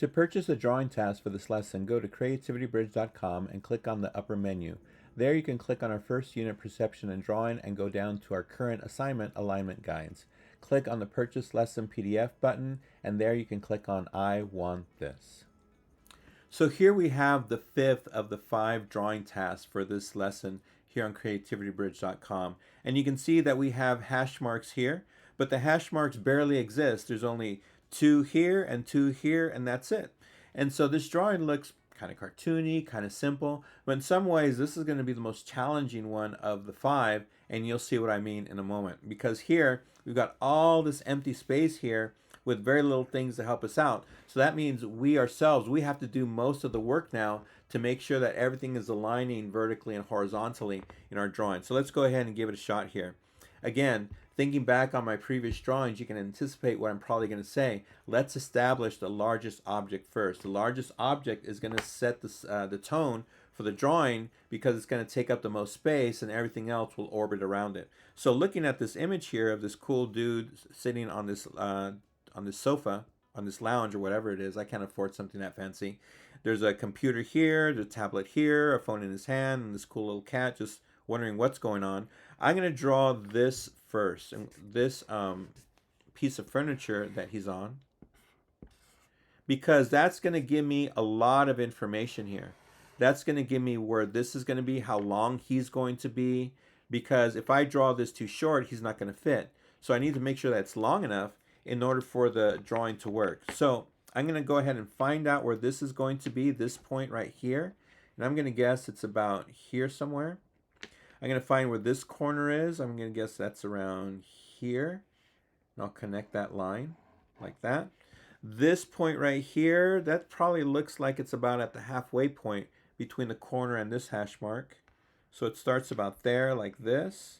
To purchase a drawing task for this lesson, go to creativitybridge.com and click on the upper menu. There you can click on our first unit, Perception and Drawing, and go down to our current assignment, Alignment Guides. Click on the Purchase Lesson PDF button, and there you can click on I want this. So here we have the fifth of the 5 drawing tasks for this lesson here on creativitybridge.com. And you can see that we have hash marks here, but the hash marks barely exist. There's only 2 here and 2 here, and that's it. And so this drawing looks kind of cartoony, kind of simple, but in some ways this is going to be the most challenging one of the 5, and you'll see what I mean in a moment. Because here we've got all this empty space here with very little things to help us out. So that means we ourselves, we have to do most of the work now to make sure that everything is aligning vertically and horizontally in our drawing. So let's go ahead and give it a shot here. Again, thinking back on my previous drawings, you can anticipate what I'm probably going to say. Let's establish the largest object first. The largest object is going to set the tone for the drawing because it's going to take up the most space and everything else will orbit around it. So looking at this image here of this cool dude sitting on this sofa, on this lounge or whatever it is, I can't afford something that fancy. There's a computer here, there's a tablet here, a phone in his hand, and this cool little cat just wondering what's going on. I'm going to draw this first, and this piece of furniture that he's on, because that's going to give me a lot of information here. That's going to give me where this is going to be, how long he's going to be, because if I draw this too short, he's not going to fit. So I need to make sure that it's long enough in order for the drawing to work. So I'm going to go ahead and find out where this is going to be, this point right here. And I'm going to guess it's about here somewhere. I'm going to find where this corner is. I'm going to guess that's around here. And I'll connect that line like that. This point right here, that probably looks like it's about at the halfway point between the corner and this hash mark. So it starts about there like this.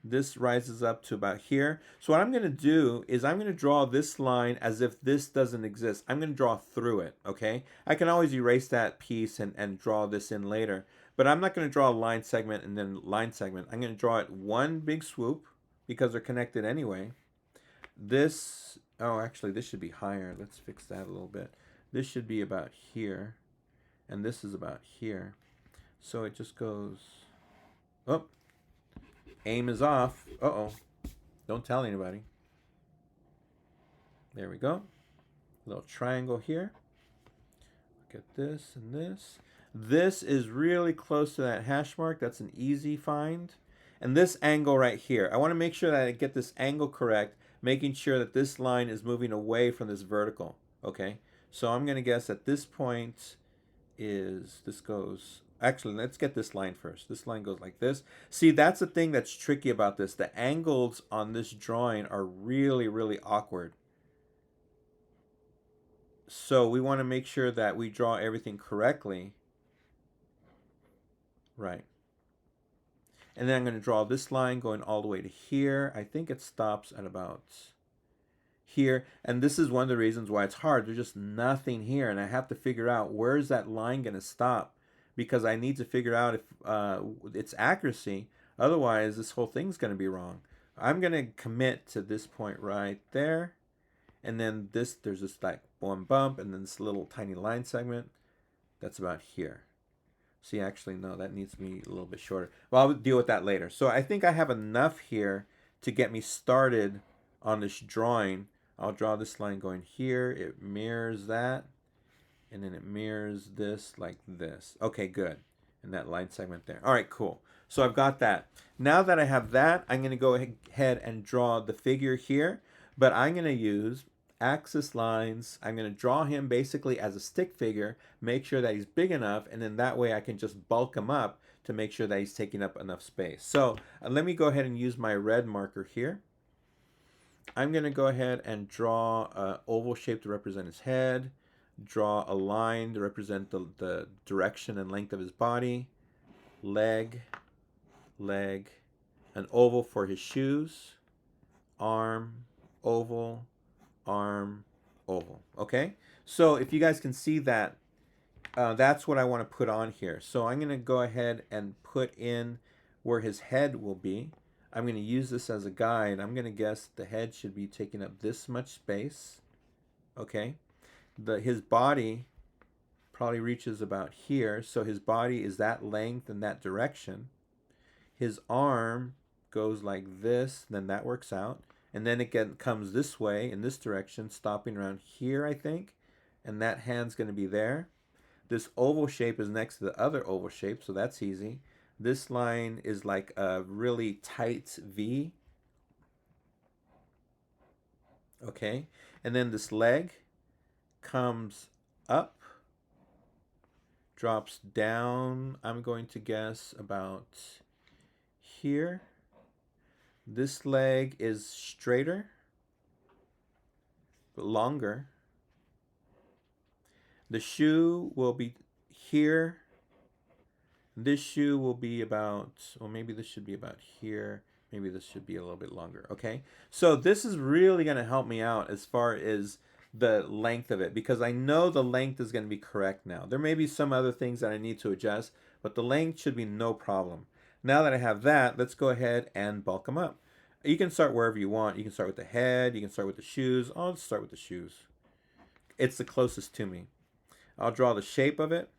This rises up to about here. So what I'm going to do is I'm going to draw this line as if this doesn't exist. I'm going to draw through it, okay? I can always erase that piece and draw this in later. But I'm not going to draw a line segment and then line segment. I'm going to draw it one big swoop because they're connected anyway. This, oh, actually, this should be higher. Let's fix that a little bit. This should be about here. And this is about here. So it just goes, oh. Aim is off. Uh-oh. Don't tell anybody. There we go. Little triangle here. Look at this and this. This is really close to that hash mark. That's an easy find. And this angle right here. I want to make sure that I get this angle correct, making sure that this line is moving away from this vertical. Okay? So I'm going to guess at this point is, this goes... Actually, let's get this line first. This line goes like this. See, that's the thing that's tricky about this. The angles on this drawing are really, really awkward. So we want to make sure that we draw everything correctly. Right. And then I'm going to draw this line going all the way to here. I think it stops at about here. And this is one of the reasons why it's hard. There's just nothing here. And I have to figure out where's that line going to stop, because I need to figure out if its accuracy. Otherwise, this whole thing's going to be wrong. I'm going to commit to this point right there. And then this, there's this like one bump, and then this little tiny line segment. That's about here. See, actually, no, that needs to be a little bit shorter. Well, I'll deal with that later. So I think I have enough here to get me started on this drawing. I'll draw this line going here. It mirrors that. And then it mirrors this like this. Okay, good. And that line segment there. All right, cool. So I've got that. Now that I have that, I'm going to go ahead and draw the figure here. But I'm going to use axis lines. I'm going to draw him basically as a stick figure, make sure that he's big enough, and then that way I can just bulk him up to make sure that he's taking up enough space. So let me go ahead and use my red marker here. I'm going to go ahead and draw an oval shape to represent his head. Draw a line to represent the direction and length of his body, leg, an oval for his shoes, arm, oval, arm, oval. Okay? So if you guys can see that that's what I want to put on here. So I'm going to go ahead and put in where his head will be. I'm going to use this as a guide. I'm going to guess the head should be taking up this much space. Okay. His body probably reaches about here. So his body is that length and that direction. His arm goes like this, then that works out. And then it comes this way in this direction, stopping around here, I think. And that hand's going to be there. This oval shape is next to the other oval shape, so that's easy. This line is like a really tight V. Okay. And then this leg comes up, drops down, I'm going to guess about here. This leg is straighter, but longer. The shoe will be here. This shoe will be about, well, maybe this should be about here. Maybe this should be a little bit longer. Okay. So this is really going to help me out as far as the length of it, because I know the length is going to be correct now. There may be some other things that I need to adjust, but the length should be no problem. Now that I have that, let's go ahead and bulk them up. You can start wherever you want. You can start with the head. You can start with the shoes. I'll start with the shoes. It's the closest to me. I'll draw the shape of it.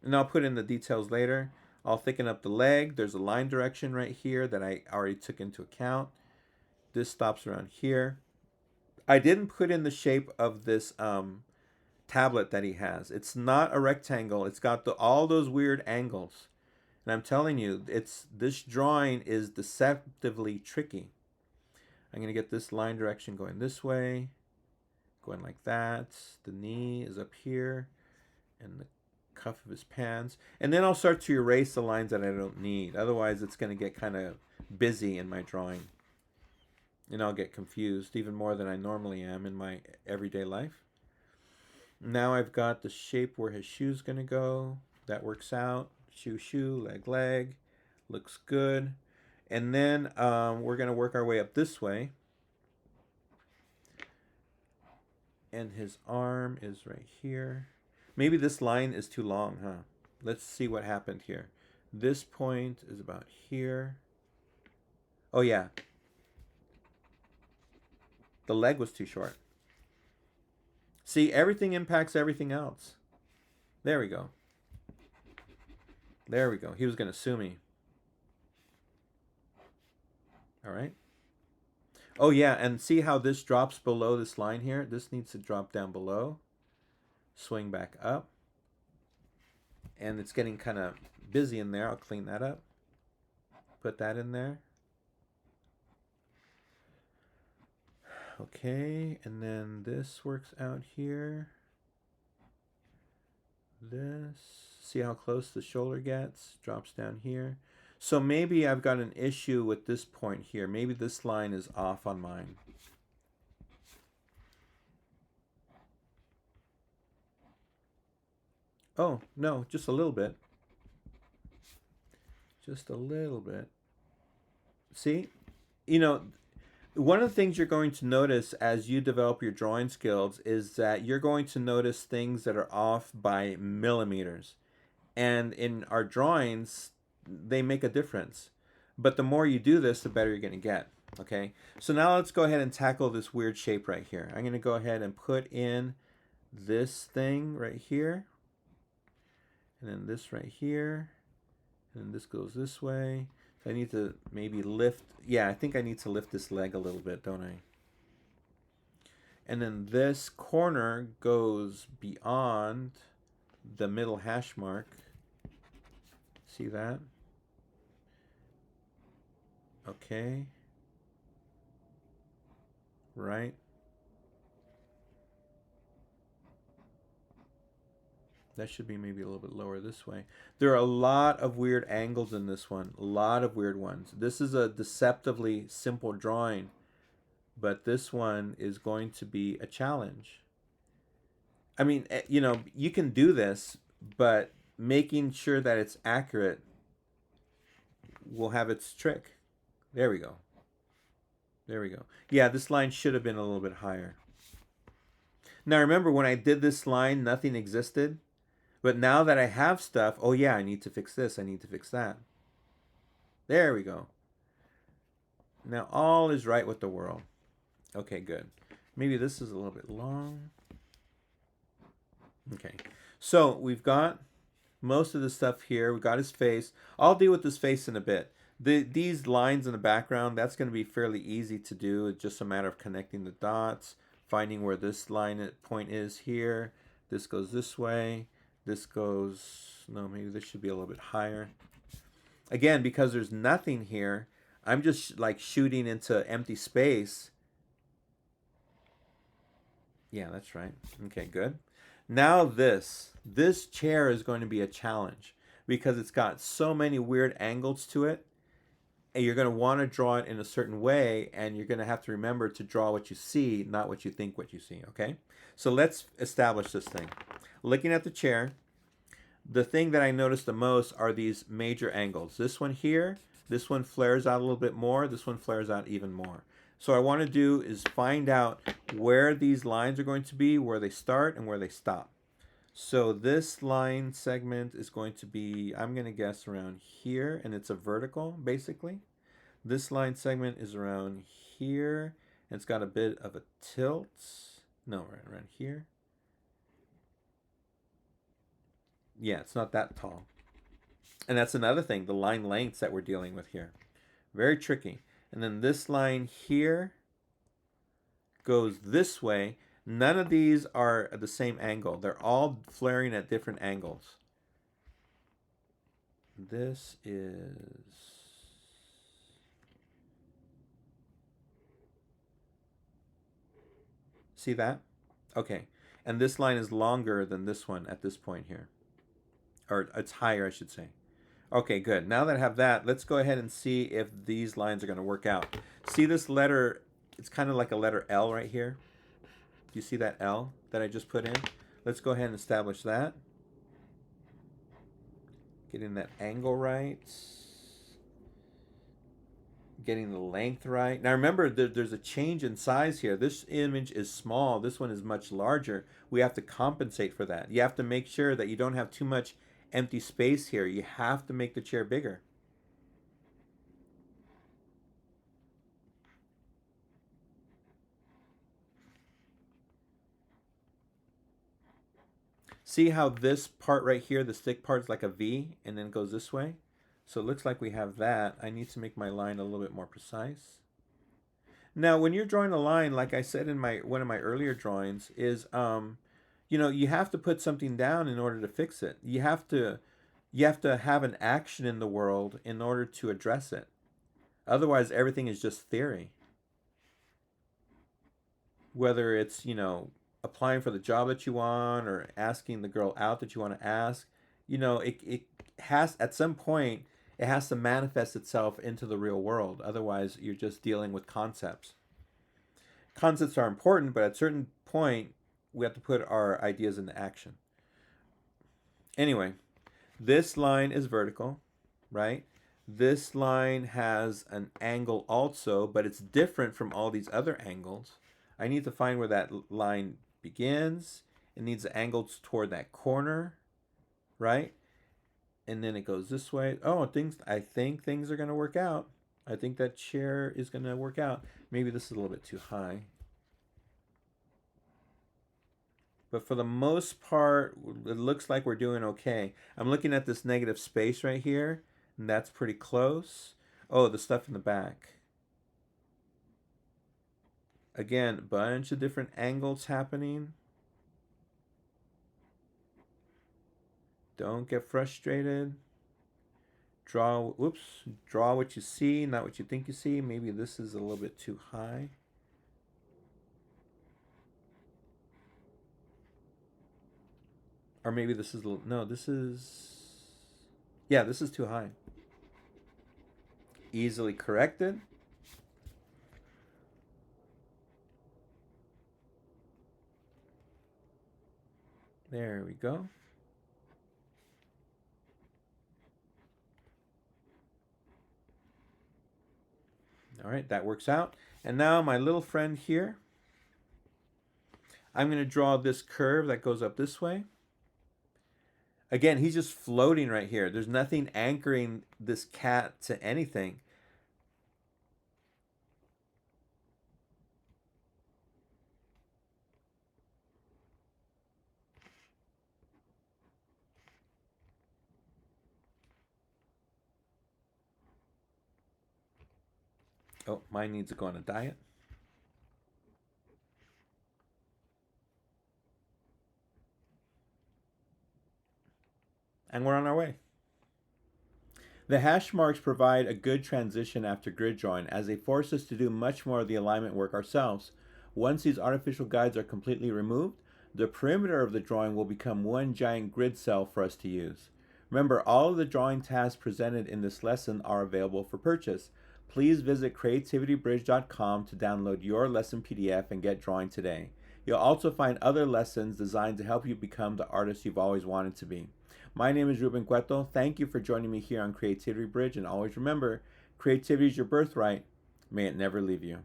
And I'll put in the details later. I'll thicken up the leg. There's a line direction right here that I already took into account. This stops around here. I didn't put in the shape of this tablet that he has. It's not a rectangle. It's got all those weird angles. And I'm telling you, this drawing is deceptively tricky. I'm going to get this line direction going this way, going like that. The knee is up here, and the cuff of his pants. And then I'll start to erase the lines that I don't need. Otherwise, it's going to get kind of busy in my drawing. And I'll get confused even more than I normally am in my everyday life. Now I've got the shape where his shoe's going to go. That works out. Shoe, shoe, leg, leg. Looks good. And then we're going to work our way up this way. And his arm is right here. Maybe this line is too long, huh? Let's see what happened here. This point is about here. Oh, yeah. The leg was too short. See, everything impacts everything else. There we go. There we go. He was going to sue me. All right. Oh, yeah, and see how this drops below this line here? This needs to drop down below. Swing back up. And it's getting kind of busy in there. I'll clean that up. Put that in there. Okay, and then this works out here. This. See how close the shoulder gets? Drops down here. So maybe I've got an issue with this point here. Maybe this line is off on mine. Oh, no, just a little bit. Just a little bit. See? You know, one of the things you're going to notice as you develop your drawing skills is that you're going to notice things that are off by millimeters. And in our drawings, they make a difference. But the more you do this, the better you're going to get. Okay, so now let's go ahead and tackle this weird shape right here. I'm going to go ahead and put in this thing right here. And then this right here. And then this goes this way. So I need to maybe lift. Yeah, I think I need to lift this leg a little bit, don't I? And then this corner goes beyond the middle hash mark. See that? Okay. Right. That should be maybe a little bit lower this way. There are a lot of weird angles in this one. A lot of weird ones. This is a deceptively simple drawing, but this one is going to be a challenge. I mean, you know, you can do this, but making sure that it's accurate will have its trick. There we go. There we go. Yeah, this line should have been a little bit higher. Now remember when I did this line, nothing existed. But now that I have stuff, oh yeah, I need to fix this, I need to fix that. There we go. Now all is right with the world. Okay, good. Maybe this is a little bit long. Okay, so we've got most of the stuff here. We got his face. I'll deal with his face in a bit. These lines in the background, that's going to be fairly easy to do. It's just a matter of connecting the dots, finding where this line point is here. This goes this way. This goes, no, maybe this should be a little bit higher. Again, because there's nothing here, I'm just like shooting into empty space. Yeah, that's right. Okay, good. Now this chair is going to be a challenge because it's got so many weird angles to it. And you're going to want to draw it in a certain way, and you're going to have to remember to draw what you see, not what you think what you see, okay? So let's establish this thing. Looking at the chair, the thing that I notice the most are these major angles. This one here, this one flares out a little bit more, this one flares out even more. So what I want to do is find out where these lines are going to be, where they start and where they stop. So this line segment is going to be, I'm going to guess around here, and it's a vertical, basically. This line segment is around here, and it's got a bit of a tilt. No, right around here. Yeah, it's not that tall. And that's another thing, the line lengths that we're dealing with here. Very tricky. And then this line here goes this way. None of these are at the same angle. They're all flaring at different angles. This is... See that? Okay. And this line is longer than this one at this point here. Or it's higher, I should say. Okay, good. Now that I have that, let's go ahead and see if these lines are going to work out. See this letter, it's kind of like a letter L right here. Do you see that L that I just put in? Let's go ahead and establish that. Getting that angle right. Getting the length right. Now remember, there's a change in size here. This image is small. This one is much larger. We have to compensate for that. You have to make sure that you don't have too much empty space here. You have to make the chair bigger. See how this part right here, the stick part, is like a V and then goes this way? So it looks like we have that. I need to make my line a little bit more precise. Now, when you're drawing a line, like I said in one of my earlier drawings, is you know, you have to put something down in order to fix it. You have to have an action in the world in order to address it. Otherwise, everything is just theory. Whether it's, you know, applying for the job that you want or asking the girl out that you want to ask, you know, it has, at some point, it has to manifest itself into the real world. Otherwise, you're just dealing with concepts. Concepts are important, but at a certain point, we have to put our ideas into action. Anyway, this line is vertical, right? This line has an angle also, but it's different from all these other angles. I need to find where that line begins. It needs angles toward that corner, right? And then it goes this way. Oh, I think things are going to work out. I think that chair is going to work out. Maybe this is a little bit too high. But for the most part, it looks like we're doing okay. I'm looking at this negative space right here, and that's pretty close. Oh, the stuff in the back. Again, a bunch of different angles happening. Don't get frustrated. Draw what you see, not what you think you see. Maybe this is a little bit too high. Or maybe this is, no, this is, yeah, this is too high. Easily corrected. There we go. All right, that works out. And now my little friend here, I'm going to draw this curve that goes up this way. Again, he's just floating right here. There's nothing anchoring this cat to anything. Oh, mine needs to go on a diet. And we're on our way. The hash marks provide a good transition after grid drawing, as they force us to do much more of the alignment work ourselves. Once these artificial guides are completely removed, the perimeter of the drawing will become one giant grid cell for us to use. Remember, all of the drawing tasks presented in this lesson are available for purchase. Please visit creativitybridge.com to download your lesson PDF and get drawing today. You'll also find other lessons designed to help you become the artist you've always wanted to be. My name is Ruben Cueto. Thank you for joining me here on Creativity Bridge, and always remember, creativity is your birthright. May it never leave you.